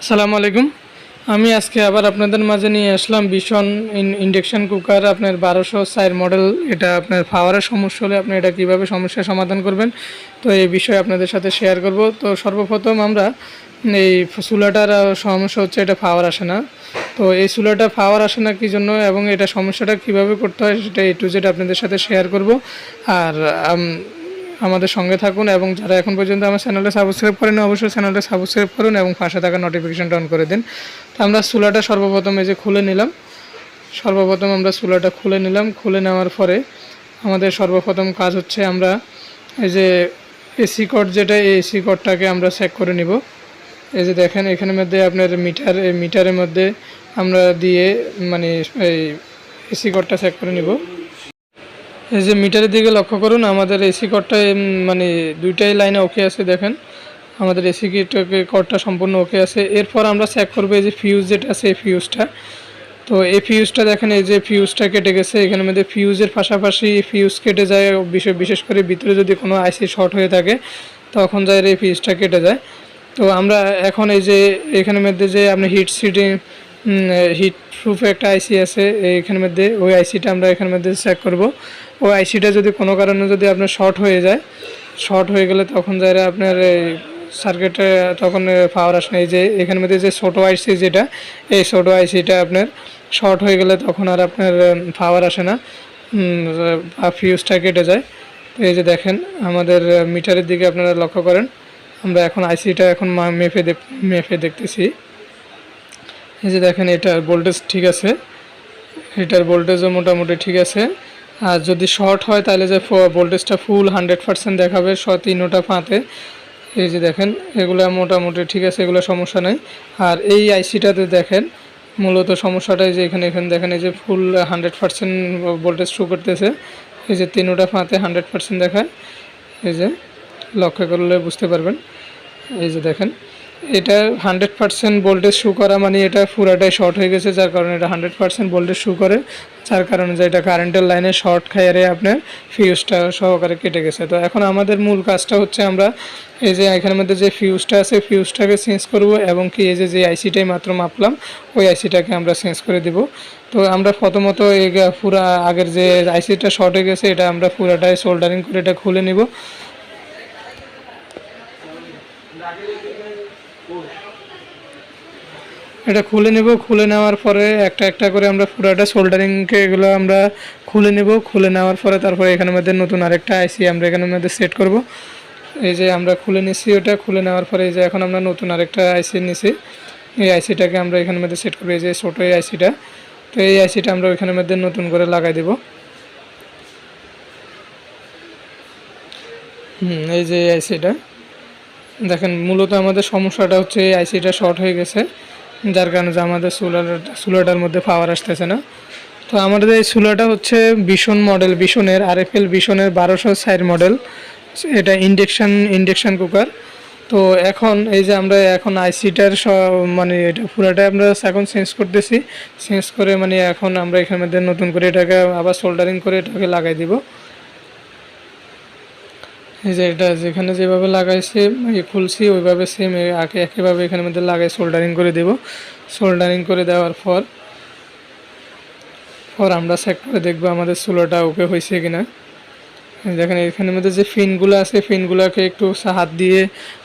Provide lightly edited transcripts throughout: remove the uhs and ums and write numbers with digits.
আসসালামু আলাইকুম। আমি আজকে আবার আপনাদের মাঝে নিয়ে আসলাম ভীষণ ইন্ডাকশন কুকার আপনার 1204 মডেল। এটা আপনার পাওয়ারের সমস্যা হলে আপনি এটা কীভাবে সমস্যার সমাধান করবেন, তো এই বিষয়ে আপনাদের সাথে শেয়ার করব। তো সর্বপ্রথম আমরা এই চুলাটার সমস্যা হচ্ছে এটা পাওয়ার আসে না। তো এই চুলাটা পাওয়ার আসে না কী জন্য এবং এটা সমস্যাটা কিভাবে করতে হয় সেটা A to Z আপনাদের সাথে শেয়ার করব। আর আমাদের সঙ্গে থাকুন এবং যারা এখন পর্যন্ত আমার চ্যানেলটা সাবস্ক্রাইব করেন অবশ্যই চ্যানেলটা সাবস্ক্রাইব করুন এবং পাশে থাকা নোটিফিকেশনটা অন করে দিন। তো আমরা চুলাটা সর্বপ্রথম এই যে খুলে নিলাম। আমরা চুলাটা খুলে নিলাম। খুলে নেওয়ার পরে আমাদের সর্বপ্রথম কাজ হচ্ছে আমরা এই যে এসি কর্ড যেটা, এই এসি কর্ডটাকে আমরা চেক করে নিব। এই যে দেখেন এখানের মধ্যে আপনার মিটারের মধ্যে আমরা দিয়ে মানে এই এসি কর্ডটা চেক করে নিব। এই যে মিটারের দিকে লক্ষ্য করুন, আমাদের এসি কর্ডটা মানে দুইটাই লাইনে ওকে আছে। দেখেন আমাদের এসি কর্ডটা সম্পূর্ণ ওকে আছে। এরপর আমরা চেক করবো এই যে ফিউজ যেটা আছে এই ফিউজটা। তো এই ফিউজটা দেখেন এই যে ফিউজটা কেটে গেছে। এখানের মধ্যে ফিউজের পাশাপাশি ফিউজ কেটে যায়, বিশেষ করে ভিতরে যদি কোনো আইসি শর্ট হয়ে থাকে তখন যায় এই ফিউজটা কেটে যায়। তো আমরা এখন এই যে এখানের মধ্যে যে আপনি হিট প্রুফ একটা আইসি আছে এইখানের মধ্যে, ওই আইসিটা আমরা এখানের মধ্যে চেক করব। ওই আইসিটা যদি কোনো কারণে যদি আপনার শর্ট হয়ে গেলে তখন যায় আপনার সার্কিটে তখন পাওয়ার আসে না। এই যে এখানের মধ্যে যে ছোটো আইসি যেটা, এই ছোটো আইসিটা আপনার শর্ট হয়ে গেলে তখন আর আপনার পাওয়ার আসে না, ফিউজটা কেটে যায়। তো এই যে দেখেন আমাদের মিটারের দিকে আপনারা লক্ষ্য করেন, আমরা এখন আইসিটা এখন মেপে দেখতেছি। এই যে দেখেন এটার ভোল্টেজ ঠিক আছে, এটার ভোল্টেজও মোটামুটি ঠিক আছে। আর যদি শর্ট হয় তাহলে যে ভোল্টেজটা ফুল 100% দেখাবে তিনোটা পাতে। এই যে দেখেন এগুলো মোটামুটি ঠিক আছে, এগুলো সমস্যা নাই। আর এই আইসিটাতে দেখেন মূলত সমস্যাটা যে এখানে দেখেন এই যে ফুল 100% ভোল্টেজ শো করতেছে। এই যে তিনোটা পাতে 100% দেখায়, এই যে লক্ষ্য করলে বুঝতে পারবেন। এই যে দেখেন এটা 100% ভোল্টেজ শো করা মানে এটা পুরাটাই শর্ট হয়ে গেছে, যার কারণে এটা 100% ভোল্টেজ শো করে, যার কারণে যে এটা কারেন্টের লাইনে শর্ট খাইয়ে আপনার ফিউজটা সহকারে কেটে গেছে। তো এখন আমাদের মূল কাজটা হচ্ছে আমরা এই যে এখানের মধ্যে যে ফিউজটা আছে ফিউজটাকে চেঞ্জ করব এবং কি এই যে আইসিটাই মাত্র মাপলাম ওই আইসিটাকে আমরা চেঞ্জ করে দেব। তো আমরা প্রথমত এই পুরা আগের যে আইসিটা শর্ট হয়ে গেছে এটা আমরা পুরাটাই সোল্ডারিং করে এটা খুলে নিব। এটা খুলে নেব। খুলে নেওয়ার পরে একটা একটা করে আমরা পুরাটা সোল্ডারিংকে এগুলো আমরা খুলে নেব। খুলে নেওয়ার পরে তারপরে এখানের মধ্যে নতুন আরেকটা আইসি আমরা এখানের মধ্যে সেট করব। এই যে আমরা খুলে নিছি, ওটা খুলে নেওয়ার পরে এই যে এখন আমরা নতুন আরেকটা আইসি নিছি, এই আইসিটাকে আমরা এখানের মধ্যে সেট করবো। এই যে ছোটো এই আইসিটা, তো এই আইসিটা আমরা ওইখানের মধ্যে নতুন করে লাগাই দেব। এই যে এই আইসিটা দেখেন মূলত আমাদের সমস্যাটা হচ্ছে এই আইসিটা শর্ট হয়ে গেছে, যার কারণে যে আমাদের চুলাটার মধ্যে পাওয়ার আসতেছে না। তো আমাদের এই চুলাটা হচ্ছে ভীষণের RFL 1204 মডেল। এটা ইন্ডাকশান কুকার। তো এখন এই যে আমরা এখন আইসিটার মানে এটা পুরাটাই আমরা এখন চেঞ্জ করতেছি। চেঞ্জ করে মানে এখন আমরা এখানের মধ্যে নতুন করে এটাকে আবার সোল্ডারিং করে এটাকে লাগাই দিব। এই যে এটা যেখানে যেভাবে লাগাইছি খুলছি ওইভাবে সেম একইভাবে এখানের মধ্যে লাগাই সোল্ডারিং করে দেব। সোল্ডারিং করে দেওয়ার পর আমরা চেক করে দেখব আমাদের চুলাটা ওকে হয়েছে কিনা। দেখেন এখানের মধ্যে যে ফিনগুলো আছে ফিনগুলোকে একটু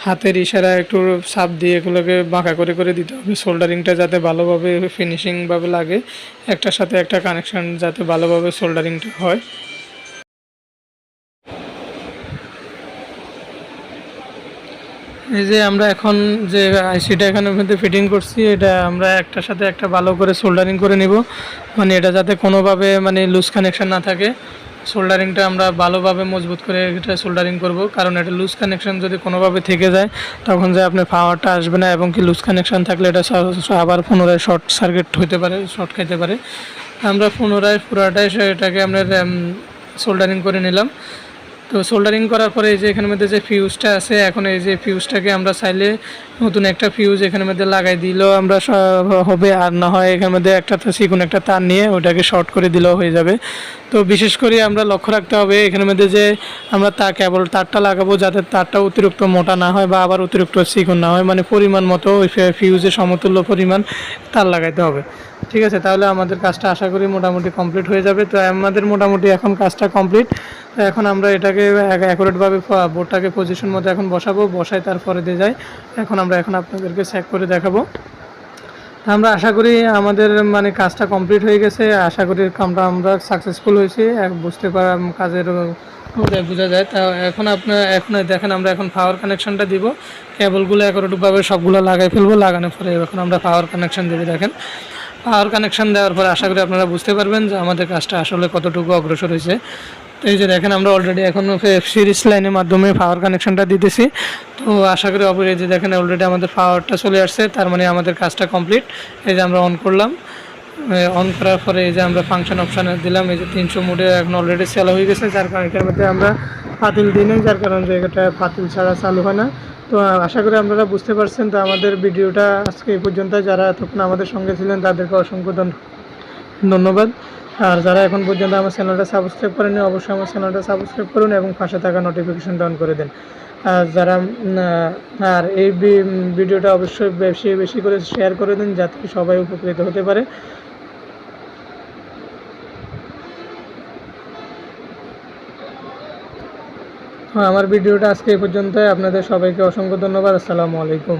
হাতের ইশারা একটু চাপ দিয়ে এগুলোকে বাঁকা করে দিতে হবে, সোল্ডারিংটা যাতে ভালোভাবে ফিনিশিংভাবে লাগে, একটার সাথে একটা কানেকশান যাতে ভালোভাবে সোল্ডারিংটা হয়। এই যে আমরা এখন যে আইসিটা এখানের মধ্যে ফিটিং করছি এটা আমরা একটার সাথে একটা ভালো করে সোল্ডারিং করে নিব, মানে এটা যাতে কোনোভাবে মানে লুজ কানেকশান না থাকে। সোল্ডারিংটা আমরা ভালোভাবে মজবুত করে এটা সোল্ডারিং করব, কারণ এটা লুজ কানেকশান যদি কোনোভাবে থেকে যায় তখন যে আপনার পাওয়ারটা আসবে না, এবং কি লুজ কানেকশান থাকলে এটা আবার পুনরায় শর্ট সার্কিট হতে পারে, শর্ট খাইতে পারে। আমরা পুনরায় পুরাটাই এটাকে আমরা সোল্ডারিং করে নিলাম। তো সোল্ডারিং করার পরে এই যে এখানের মধ্যে যে ফিউজটা আছে, এখন এই যে ফিউজটাকে আমরা চাইলে নতুন একটা ফিউজ এখানের মধ্যে লাগাই দিলেও আমরা হবে, আর না হয় এখানের মধ্যে একটা চিকন একটা তার নিয়ে ওটাকে শর্ট করে দিলেও হয়ে যাবে। তো বিশেষ করে আমরা লক্ষ্য রাখতে হবে এখানের মধ্যে যে আমরা কেবল তারটা লাগাবো যাতে তারটা অতিরিক্ত মোটা না হয় বা আবার অতিরিক্ত চিকন না হয়, মানে পরিমাণ মতো ওই ফিউজের সমতুল্য পরিমাণ তার লাগাইতে হবে। ঠিক আছে, তাহলে আমাদের কাজটা আশা করি মোটামুটি কমপ্লিট হয়ে যাবে। তো আমাদের মোটামুটি এখন কাজটা কমপ্লিট। তো এখন আমরা এটাকে অ্যাকুরেটভাবে বোর্ডটাকে পজিশন মতো এখন বসাবো, বসাই তারপরে দিয়ে যাই। এখন আপনাদেরকে চেক করে দেখাবো। আমরা আশা করি আমাদের মানে কাজটা কমপ্লিট হয়ে গেছে, আশা করি আমরা সাকসেসফুল হয়েছি, বুঝতে পারা কাজের বোঝা যায়। তা এখন দেখেন আমরা এখন পাওয়ার কানেকশনটা দিব, কেবলগুলো একটুভাবে সবগুলো লাগাই ফেলবো, লাগানোর পরে এখন আমরা পাওয়ার কানেকশন দেবো। দেখেন পাওয়ার কানেকশন দেওয়ার পরে আশা করি আপনারা বুঝতে পারবেন যে আমাদের কাজটা আসলে কতটুকু অগ্রসর হয়েছে। তো এই যে দেখেন আমরা অলরেডি এখন সিরিজ লাইনের মাধ্যমে পাওয়ার কানেকশনটা দিতেছি। তো আশা করি এই যে দেখেন অলরেডি আমাদের পাওয়ারটা চলে আসছে, তার মানে আমাদের কাজটা কমপ্লিট। এই যে আমরা অন করলাম, অন করার পরে এই যে আমরা ফাংশন অপশানে দিলাম, এই যে 300 মোডে এখন অলরেডি চালু হয়ে গেছে, যার কারণে এটার মধ্যে আমরা পাতিল দিই নাই, যার কারণে এটা পাতিল ছাড়া চালু হয় না। তো আশা করি আপনারা বুঝতে পারছেন। তো আমাদের ভিডিওটা আজকে এই পর্যন্ত, যারা এতক্ষণ আমাদের সঙ্গে ছিলেন তাদেরকে অসংখ্য ধন্যবাদ। আর যারা এখন পর্যন্ত আমার চ্যানেলটা সাবস্ক্রাইব করেনি অবশ্যই আমার চ্যানেলটা সাবস্ক্রাইব করুন এবং পাশে থাকা নোটিফিকেশনটা অন করে দেন। আর এই ভিডিওটা অবশ্যই বেশি বেশি করে শেয়ার করে দিন যাতে সবাই উপকৃত হতে পারে। আমার ভিডিওটা আজকে এই পর্যন্ত। আপনাদের সবাইকে অসংখ্য ধন্যবাদ। আসসালামু আলাইকুম।